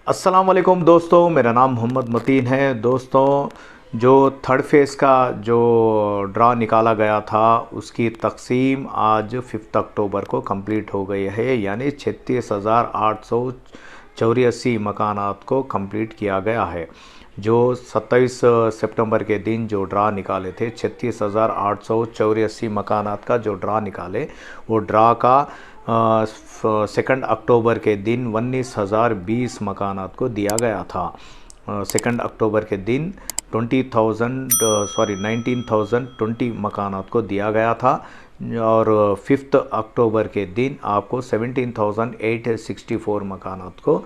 अस्सलाम वालेकुम दोस्तों, मेरा नाम मोहम्मद मतीन है। दोस्तों, जो थर्ड फेज़ का जो ड्रा निकाला गया था उसकी तकसीम आज 5 अक्टूबर को कंप्लीट हो गई है, यानी 36,884 मकानात को कंप्लीट किया गया है। जो 27 सितंबर के दिन जो ड्रा निकाले थे, 36,884 मकानात का जो ड्रा निकाले, वो ड्रा का 2 अक्टूबर के दिन 19,020 मकानात को दिया गया था। 2 अक्टूबर के दिन 19,020 मकानात को दिया गया था और 5 अक्टूबर के दिन आपको 17,864 मकानात को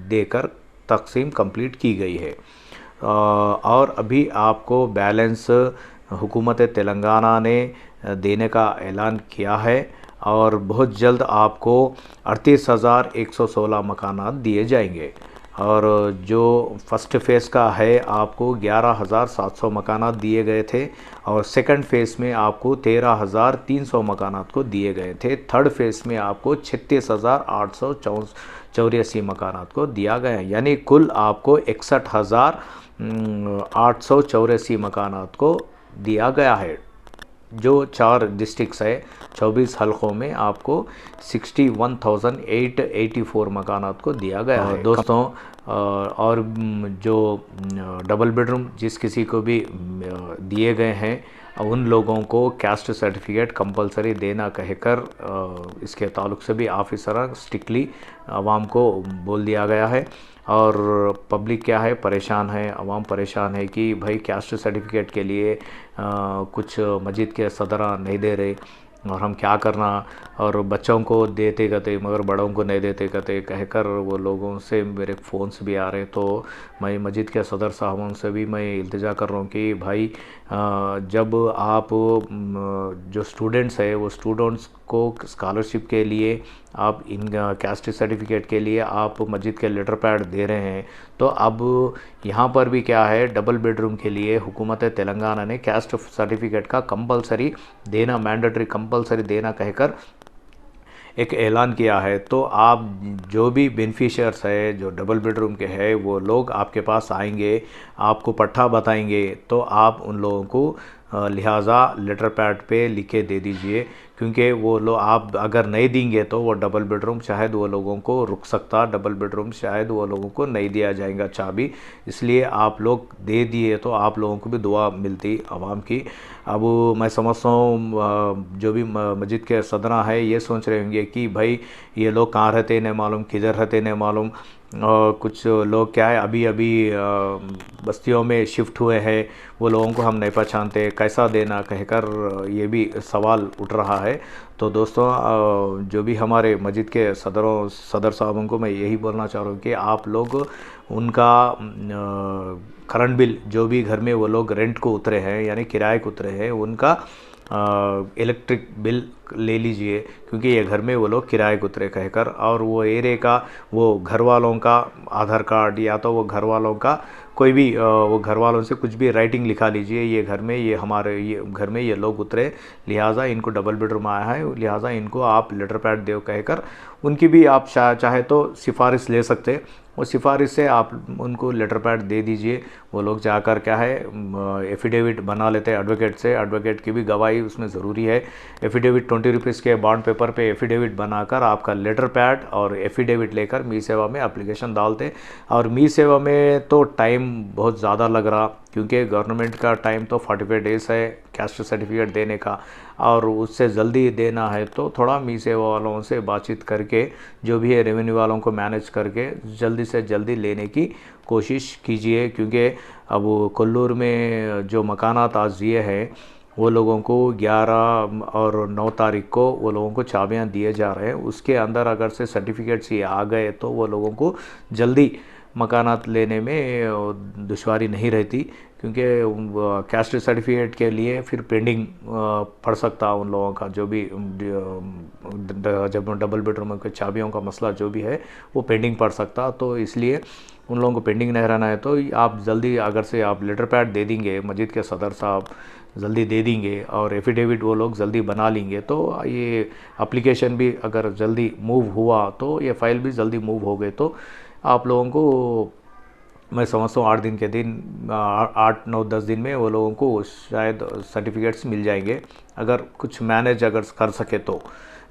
देकर तकसीम कंप्लीट की गई है। और अभी आपको बैलेंस हुकूमत तेलंगाना ने देने का ऐलान किया है और बहुत जल्द आपको 38,116 मकानात दिए जाएंगे। और जो फर्स्ट फ़ेज़ का है आपको 11,700 मकानात दिए गए थे और सेकंड फ़ेज़ में आपको 13,300 मकानात को दिए गए थे। थर्ड फ़ेज़ में आपको 36,884 मकानात को दिया गया है, यानी कुल आपको 61,884 मकानात को दिया गया है। जो 4 डिस्ट्रिक्ट्स है, 24 हलकों में आपको 61,884 मकानात को दिया गया है दोस्तों। और जो डबल बेडरूम जिस किसी को भी दिए गए हैं, उन लोगों को कैस्ट सर्टिफिकेट कंपलसरी देना कहकर इसके ताल्लुक़ से भी ऑफिसर स्ट्रिक्टली आवाम को बोल दिया गया है। और पब्लिक क्या है, परेशान है, आवाम परेशान है कि भाई कैस्ट सर्टिफिकेट के लिए कुछ मस्जिद के सदरा नहीं दे रहे और हम क्या करना, और बच्चों को देते कहते मगर बड़ों को नहीं देते कहते कहकर वो लोगों से मेरे फ़ोन्स भी आ रहे। तो मैं मस्जिद के सदर साहबों से भी मैं इल्तिजा कर रहा हूँ कि भाई जब आप जो स्टूडेंट्स है वो स्टूडेंट्स को स्कॉलरशिप के लिए आप इन कैस्ट सर्टिफिकेट के लिए आप मस्जिद के लेटर पैड दे रहे हैं, तो अब यहाँ पर भी क्या है, डबल बेडरूम के लिए हुकूमत तेलंगाना ने कैस्ट सर्टिफिकेट का कंपलसरी देना, मैंडेटरी कंपलसरी देना कहकर एक ऐलान किया है। तो आप जो भी बेनिफिशियर्स है जो डबल बेडरूम के हैं वो लोग आपके पास आएंगे, आपको पट्टा बताएंगे, तो आप उन लोगों को लिहाजा लेटर पैड पे लिख के दे दीजिए, क्योंकि वो लोग आप अगर नहीं देंगे तो वो डबल बेडरूम शायद वो लोगों को रुक सकता, डबल बेडरूम शायद वो लोगों को नहीं दिया जाएगा चाबी। इसलिए आप लोग दे दिए तो आप लोगों को भी दुआ मिलती आवाम की। अब मैं समझता हूँ जो भी मस्जिद के सदरा है ये सोच रहे होंगे कि भाई ये लोग कहाँ रहते नहीं मालूम, किधर रहते नहीं मालूम, और कुछ लोग क्या है अभी अभी बस्तियों में शिफ्ट हुए हैं, वो लोगों को हम नहीं पहचानते, कैसा देना कहकर ये भी सवाल उठ रहा है। तो दोस्तों, जो भी हमारे मस्जिद के सदर साहबों को मैं यही बोलना चाह रहा हूँ कि आप लोग उनका करंट बिल जो भी घर में वो लोग रेंट को उतरे हैं यानी किराए को उतरे हैं, उनका इलेक्ट्रिक बिल ले लीजिए, क्योंकि ये घर में वो लोग किराए को उतरे कहकर, और वो एरिया का वो घर वालों का आधार कार्ड या तो वो घर वालों का कोई भी वो घर वालों से कुछ भी राइटिंग लिखा लीजिए, ये घर में ये हमारे ये घर में ये लोग उतरे, लिहाजा इनको डबल बेडरूम आया है, लिहाजा इनको आप लेटर पैड दो कहकर उनकी भी आप चाहे तो सिफारिश ले सकते। वो सिफारिश से आप उनको लेटर पैड दे दीजिए, वो लोग जाकर क्या है एफिडेविट बना लेते हैं एडवोकेट से, एडवोकेट की भी गवाही उसमें ज़रूरी है। एफिडेविट 20 रुपीज़ के बॉन्ड पेपर पे एफिडेविट बनाकर आपका लेटर पैड और एफिडेविट लेकर मी सेवा में एप्लीकेशन डालते। और मी सेवा में तो टाइम बहुत ज़्यादा लग रहा, क्योंकि गवर्नमेंट का टाइम तो 45 डेज़ है कैस्ट सर्टिफिकेट देने का, और उससे जल्दी देना है तो थोड़ा मी सेवा वालों से बातचीत करके जो भी है रेवेन्यू वालों को मैनेज करके जल्दी से जल्दी लेने की कोशिश कीजिए। क्योंकि अब कोल्लूर में जो मकानात आज दिए हैं वो लोगों को 11 और 9 तारीख को वो लोगों को चाबियां दिए जा रहे हैं, उसके अंदर अगर से सर्टिफिकेट्स ये आ गए तो वो लोगों को जल्दी मकानात लेने में दुश्वारी नहीं रहती, क्योंकि कैस्ट सर्टिफिकेट के लिए फिर पेंडिंग पड़ सकता उन लोगों का, जो भी जब डबल बेडरूम के चाबियों का मसला जो भी है वो पेंडिंग पड़ सकता। तो इसलिए उन लोगों को पेंडिंग नहीं रहना है, तो आप जल्दी अगर से आप लेटर पैड दे देंगे, मस्जिद के सदर साहब जल्दी दे देंगे और एफिडेविट वो लोग जल्दी बना लेंगे, तो ये एप्लीकेशन भी अगर जल्दी मूव हुआ तो ये फ़ाइल भी जल्दी मूव हो गए तो आप लोगों को मैं समझता हूँ 8 9 10 दिन में वो लोगों को शायद सर्टिफिकेट्स मिल जाएंगे, अगर कुछ मैनेज अगर कर सके तो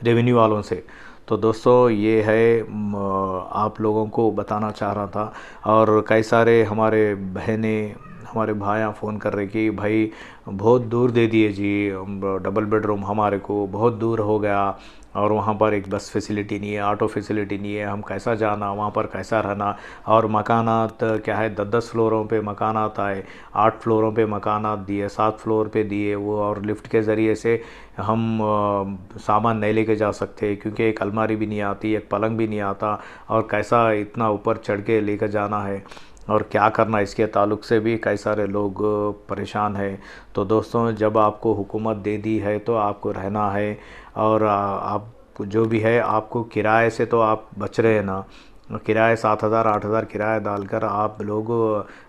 रेवेन्यू वालों से। तो दोस्तों ये है आप लोगों को बताना चाह रहा था। और कई सारे हमारे बहनें हमारे भाइयाँ फ़ोन कर रहे कि भाई बहुत दूर दे दिए जी, डबल बेडरूम हमारे को बहुत दूर हो गया, और वहाँ पर एक बस फैसिलिटी नहीं है, ऑटो फैसिलिटी नहीं है, हम कैसा जाना वहाँ पर, कैसा रहना। और मकानात क्या है, 10 फ्लोरों पे मकानात आए, 8 फ्लोरों पे मकानात दिए, 7 फ्लोर पे दिए वो, और लिफ्ट के ज़रिए से हम सामान नहीं लेके जा सकते क्योंकि एक अलमारी भी नहीं आती, एक पलंग भी नहीं आता, और कैसा इतना ऊपर चढ़ के लेकर जाना है और क्या करना, इसके ताल्लुक़ से भी कई सारे लोग परेशान हैं। तो दोस्तों जब आपको हुकूमत दे दी है तो आपको रहना है, और आप जो भी है आपको किराए से तो आप बच रहे हैं ना, किराए 7,000 8,000 किराया डालकर आप लोग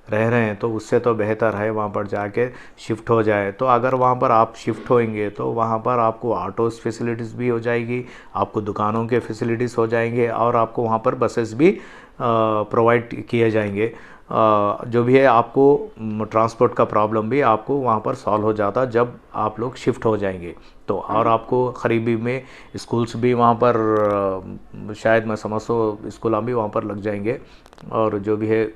रह रहे हैं, तो उससे तो बेहतर है वहाँ पर जाके शिफ्ट हो जाए। तो अगर वहाँ पर आप शिफ्ट होएंगे तो वहाँ पर आपको ऑटोज़ फैसिलिटीज़ भी हो जाएगी, आपको दुकानों के फैसिलिटीज़ हो जाएंगे, और आपको वहाँ पर बसेस भी प्रोवाइड किए जाएंगे। जो भी है आपको ट्रांसपोर्ट का प्रॉब्लम भी आपको वहाँ पर सॉल्व हो जाता जब आप लोग शिफ्ट हो जाएंगे। तो और आपको करीबी में स्कूल्स भी वहाँ पर शायद मैं समझता हूँ स्कूल भी वहाँ पर लग जाएंगे। और जो भी है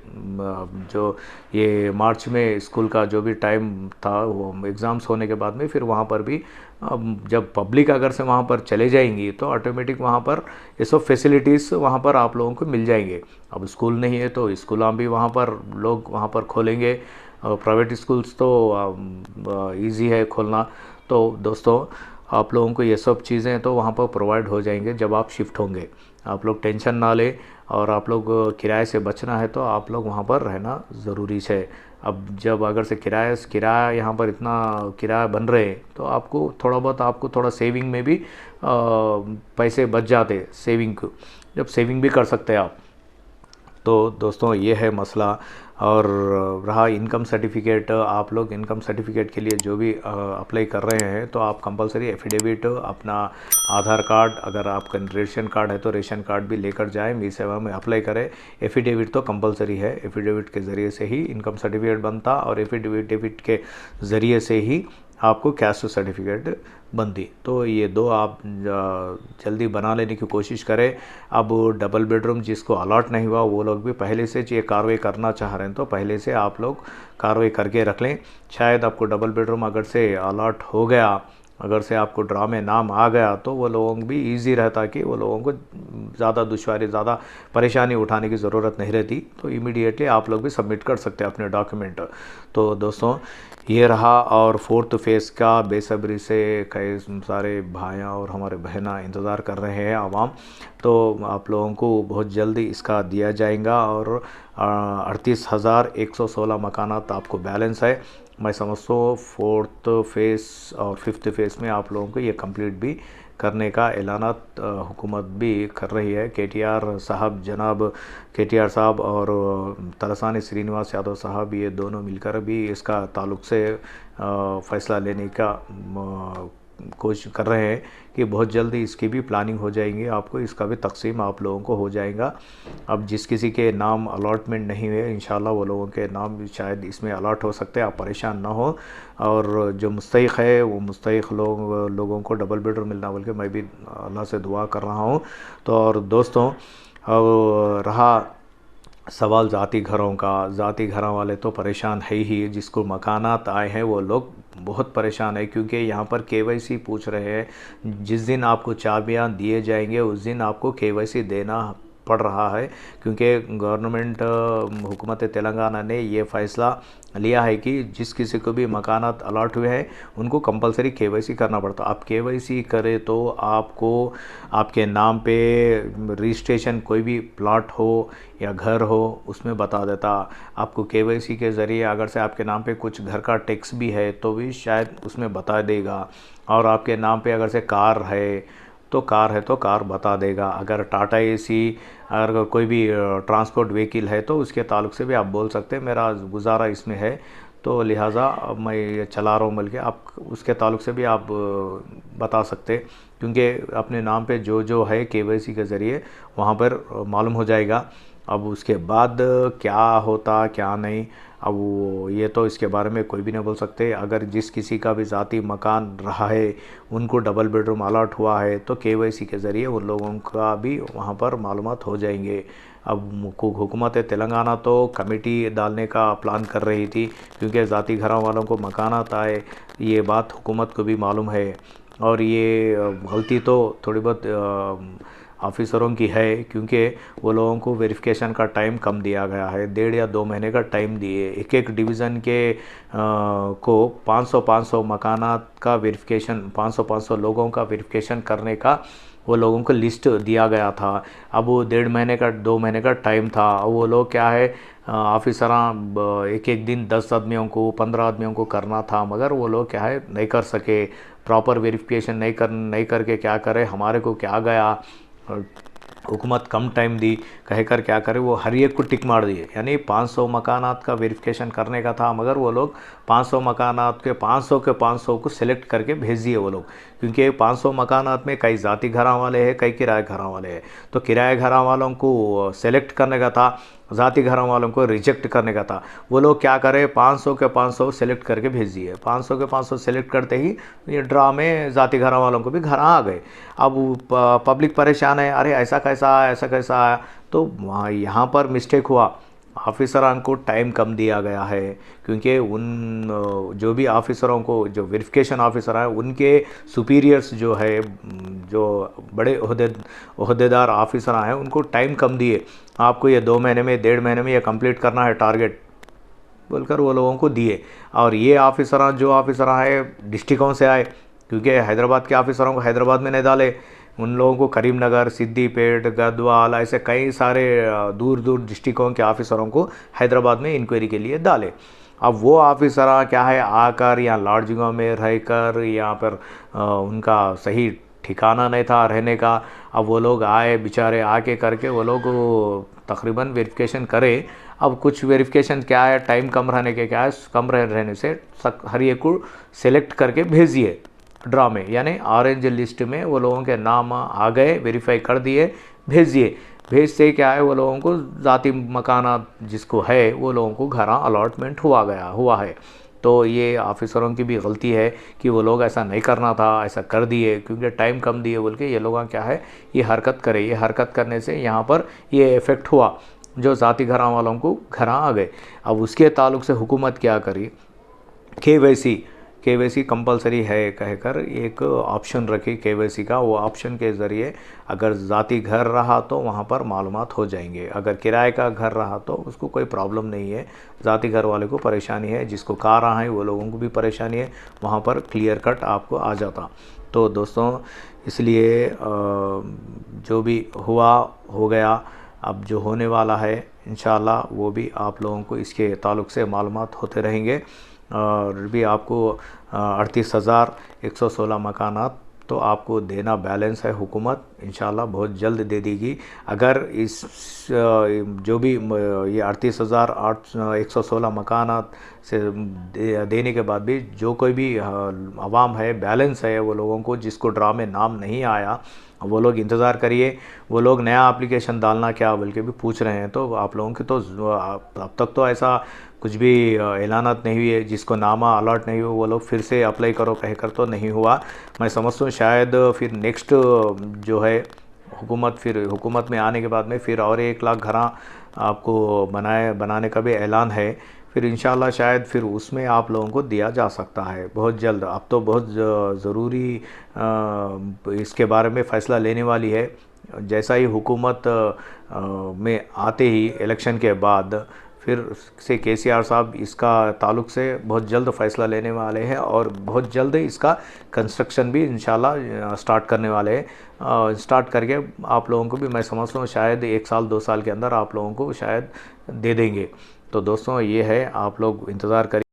जो ये मार्च में स्कूल का जो भी टाइम था वो एग्ज़ाम्स होने के बाद में फिर वहाँ पर भी जब पब्लिक अगर से वहाँ पर चले जाएंगी तो ऑटोमेटिक वहाँ पर ये सब फैसिलिटीज़ वहाँ पर आप लोगों को मिल जाएंगे। अब स्कूल नहीं है तो स्कूल भी वहाँ पर लोग वहाँ पर खोलेंगे, प्राइवेट स्कूल्स तो इजी है खोलना। तो दोस्तों आप लोगों को ये सब चीज़ें तो वहाँ पर प्रोवाइड हो जाएंगे जब आप शिफ्ट होंगे। आप लोग टेंशन ना लें, और आप लोग किराए से बचना है तो आप लोग वहाँ पर रहना ज़रूरी है। अब जब अगर से किराया यहाँ पर इतना किराया बन रहे तो आपको थोड़ा बहुत आपको थोड़ा सेविंग में भी पैसे बच जाते, सेविंग जब सेविंग भी कर सकते हैं आप। तो दोस्तों ये है मसला। और रहा इनकम सर्टिफिकेट, आप लोग इनकम सर्टिफिकेट के लिए जो भी अप्लाई कर रहे हैं तो आप कंपलसरी एफिडेविट अपना आधार कार्ड, अगर आपका रेशन कार्ड है तो रेशन कार्ड भी लेकर जाएं, मी सेवा में अप्लाई करें। एफिडेविट तो कंपलसरी है, एफिडेविट के ज़रिए से ही इनकम सर्टिफिकेट बनता, और एफिडेविट के ज़रिए से ही आपको कैस्ट सर्टिफिकेट बनती। तो ये दो आप जल्दी बना लेने की कोशिश करें। अब डबल बेडरूम जिसको अलॉट नहीं हुआ वो लोग भी पहले से ये कार्रवाई करना चाह रहे हैं तो पहले से आप लोग कार्रवाई करके रख लें। शायद आपको डबल बेडरूम अगर से अलॉट हो गया, अगर से आपको ड्रा में नाम आ गया तो वो लोगों को भी ईजी रहता कि वो लोगों को ज़्यादा दुश्वारी, ज़्यादा परेशानी उठाने की ज़रूरत नहीं रहती, तो इमीडिएटली आप लोग भी सबमिट कर सकते हैं अपने डॉक्यूमेंट। तो दोस्तों ये रहा, और 4th फेज़ का बेसब्री से कई सारे भाइयाँ और हमारे बहना इंतज़ार कर रहे हैं आवाम। तो आप लोगों को बहुत जल्दी इसका दिया जाएगा, और 38,116 मकानात आपको बैलेंस है। मैं समझता हूँ 4th फेज़ और 5th फेज़ में आप लोगों को ये कंप्लीट भी करने का ऐलानात हुकूमत भी कर रही है। KTR साहब, जनाब KTR साहब और तलसानी श्रीनिवास यादव साहब, ये दोनों मिलकर भी इसका ताल्लुक़ से फ़ैसला लेने का कोशिश कर रहे हैं कि बहुत जल्दी इसकी भी प्लानिंग हो जाएंगी, आपको इसका भी तकसीम आप लोगों को हो जाएगा। अब जिस किसी के नाम अलॉटमेंट नहीं हुए इंशाल्लाह वो लोगों के नाम भी शायद इसमें अलॉट हो सकते हैं, आप परेशान ना हो। और जो मुस्तहिक़ है वो मुस्तहिक़ लोगों को डबल बेडरूम मिलना बोल के मैं भी अल्लाह से दुआ कर रहा हूँ। तो और दोस्तों रहा सवाल ज़ाती घरों का, ज़ाती घरों वाले तो परेशान है ही, जिसको मकानात आए हैं वो लोग बहुत परेशान है, क्योंकि यहाँ पर KYC पूछ रहे हैं। जिस दिन आपको चाबियाँ दिए जाएंगे उस दिन आपको KYC देना पड़ रहा है, क्योंकि गवर्नमेंट हुकूमत तेलंगाना ने ये फ़ैसला लिया है कि जिस किसी को भी मकानात अलॉट हुए हैं उनको कंपलसरी KYC करना पड़ता। आप KYC करें तो आपको आपके नाम पे रजिस्ट्रेशन कोई भी प्लॉट हो या घर हो उसमें बता देता। आपको KYC के ज़रिए अगर से आपके नाम पे कुछ घर का टैक्स भी है तो भी शायद उसमें बता देगा, और आपके नाम पे अगर से कार है तो कार बता देगा। अगर टाटा AC अगर कोई भी ट्रांसपोर्ट व्हीकल है तो उसके ताल्लुक़ से भी आप बोल सकते हैं मेरा गुजारा इसमें है, तो लिहाजा अब मैं ये चला रहा हूँ, बल्कि आप उसके ताल्लुक़ से भी आप बता सकते, क्योंकि अपने नाम पे जो जो है KYC के ज़रिए वहाँ पर मालूम हो जाएगा। अब उसके बाद क्या होता क्या नहीं, अब वो ये तो इसके बारे में कोई भी नहीं बोल सकते। अगर जिस किसी का भी ज़ाती मकान रहा है, उनको डबल बेडरूम अलॉट हुआ है, तो केवाईसी के ज़रिए उन लोगों का भी वहाँ पर मालूमात हो जाएंगे। अब हुकूमत तेलंगाना तो कमेटी डालने का प्लान कर रही थी, क्योंकि ज़ाती घरों वालों को मकानात आए, ये बात हुकूमत को भी मालूम है। और ये गलती तो थोड़ी बहुत ऑफिसरों की है, क्योंकि वो लोगों को वेरिफिकेशन का टाइम कम दिया गया है, 1.5 या 2 महीने का टाइम दिए। एक एक डिवीज़न के को 500 मकानात का वेरिफिकेशन, 500 लोगों का वेरिफिकेशन करने का वो लोगों को लिस्ट दिया गया था। अब वो 1.5 महीने का 2 महीने का टाइम था। वो लोग क्या है, ऑफिसरा एक एक दिन 10 आदमियों को 15 आदमियों को करना था, मगर वो लोग क्या है नहीं कर सके, प्रॉपर वेरिफिकेशन नहीं करके क्या करे, हमारे को क्या गया, हुकूमत कम टाइम दी कहकर क्या करे, वो हर एक को टिक मार दिए। यानी 500 मकानात का वेरिफिकेशन करने का था, मगर वो लोग 500 मकानात के 500 को सिलेक्ट करके भेज दिए वो लोग, क्योंकि 500 मकानात में कई ज़ाती घरां वाले हैं, कई किराए घरां वाले हैं। तो किराए घरां वालों को सेलेक्ट करने का था, ज़ाती घरों वालों को रिजेक्ट करने का था। वो लोग क्या करें, 500 के 500 सेलेक्ट करके भेज दिए। 500 के 500 सेलेक्ट करते ही ये ड्रा में ज़ाती घरों वालों को भी घर आ गए। अब पब्लिक परेशान है, अरे ऐसा कैसा आया, ऐसा कैसा आया। तो वहाँ यहाँ पर मिस्टेक हुआ, ऑफिसरान को टाइम कम दिया गया है, क्योंकि उन जो भी ऑफिसरों को, जो वेरिफिकेशन ऑफिसर हैं, उनके सुपीरियर्स जो है, जो बड़े ओहदेदार ऑफिसर हैं, उनको टाइम कम दिए। आपको ये 2 महीने में, 1.5 महीने में ये कंप्लीट करना है टारगेट बोलकर वो लोगों को दिए। और ये ऑफिसर जो ऑफिसर आए डिस्ट्रिक्टों से आए, क्योंकि हैदराबाद के ऑफिसरों को हैदराबाद में नहीं डाले, उन लोगों को करीमनगर, सिद्दीपेट, गद्वाल, ऐसे कई सारे दूर दूर डिस्ट्रिक्टों के ऑफिसरों को हैदराबाद में इंक्वायरी के लिए डाले। अब वो ऑफिसर क्या है, आकर यहाँ लॉड्जिंगों में रहकर, यहाँ पर उनका सही ठिकाना नहीं था रहने का। अब वो लोग आए बेचारे, आके करके वो लोग तकरीबन वेरिफिकेशन करे। अब कुछ वेरिफिकेशन क्या है, टाइम कम रहने के क्या है, कम रहने से हर एक को सेलेक्ट करके भेजिए ड्रा में, यानी ऑरेंज लिस्ट में वो लोगों के नाम आ गए, वेरीफाई कर दिए, भेजिए। भेजते क्या है, वो लोगों को ज़ाती मकाना जिसको है, वो लोगों को घर अलॉटमेंट हुआ है। तो ये ऑफिसरों की भी गलती है कि वो लोग ऐसा नहीं करना था, ऐसा कर दिए, क्योंकि टाइम कम दिए बोल के ये लोग क्या है, ये हरकत करे। ये हरकत करने से यहाँ पर ये इफ़ेक्ट हुआ, जो ज़ाती घरां वालों को घर आ गए। अब उसके ताल्लुक से हुकूमत क्या करी, केवाईसी कंपलसरी है कहकर एक ऑप्शन रखी केवाईसी का। वो ऑप्शन के ज़रिए अगर ज़ाती घर रहा तो वहाँ पर मालूमात हो जाएंगे, अगर किराए का घर रहा तो उसको कोई प्रॉब्लम नहीं है। ज़ाती घर वाले को परेशानी है, जिसको कार रहा है वो लोगों को भी परेशानी है, वहाँ पर क्लियर कट आपको आ जाता। तो दोस्तों, इसलिए जो भी हुआ हो गया, अब जो होने वाला है इंशाअल्लाह वो भी आप लोगों को इसके ताल्लुक़ से मालूमात होते रहेंगे। और भी आपको 38,116 मकानात तो आपको देना बैलेंस है, हुकूमत इंशाल्लाह बहुत जल्द दे देगी। अगर इस जो भी ये 38,116 मकानात से देने के बाद भी जो कोई भी आवाम है, बैलेंस है वो लोगों को जिसको ड्रा में नाम नहीं आया, वो लोग इंतज़ार करिए। वो लोग नया एप्लीकेशन डालना क्या बल्कि भी पूछ रहे हैं। तो आप लोगों के तो अब तक तो ऐसा कुछ भी ऐलानात नहीं हुए, जिसको नामा अलॉट नहीं हुआ वो लोग फिर से अप्लाई करो कहकर तो नहीं हुआ। मैं समझता हूँ शायद फिर नेक्स्ट जो है हुकूमत में आने के बाद में फिर और 1 लाख घर आपको बनाने का भी ऐलान है। फिर इंशाल्लाह शायद फिर उसमें आप लोगों को दिया जा सकता है बहुत जल्द। अब तो बहुत ज़रूरी इसके बारे में फ़ैसला लेने वाली है। जैसा ही हुकूमत में आते ही इलेक्शन के बाद फिर से केसीआर साहब इसका ताल्लुक़ से बहुत जल्द फ़ैसला लेने वाले हैं, और बहुत जल्द इसका कंस्ट्रक्शन भी इंशाल्लाह स्टार्ट करने वाले हैं। स्टार्ट करके आप लोगों को भी मैं समझता हूँ शायद 1 साल 2 साल के अंदर आप लोगों को शायद दे देंगे। तो दोस्तों, ये है, आप लोग इंतज़ार करिए।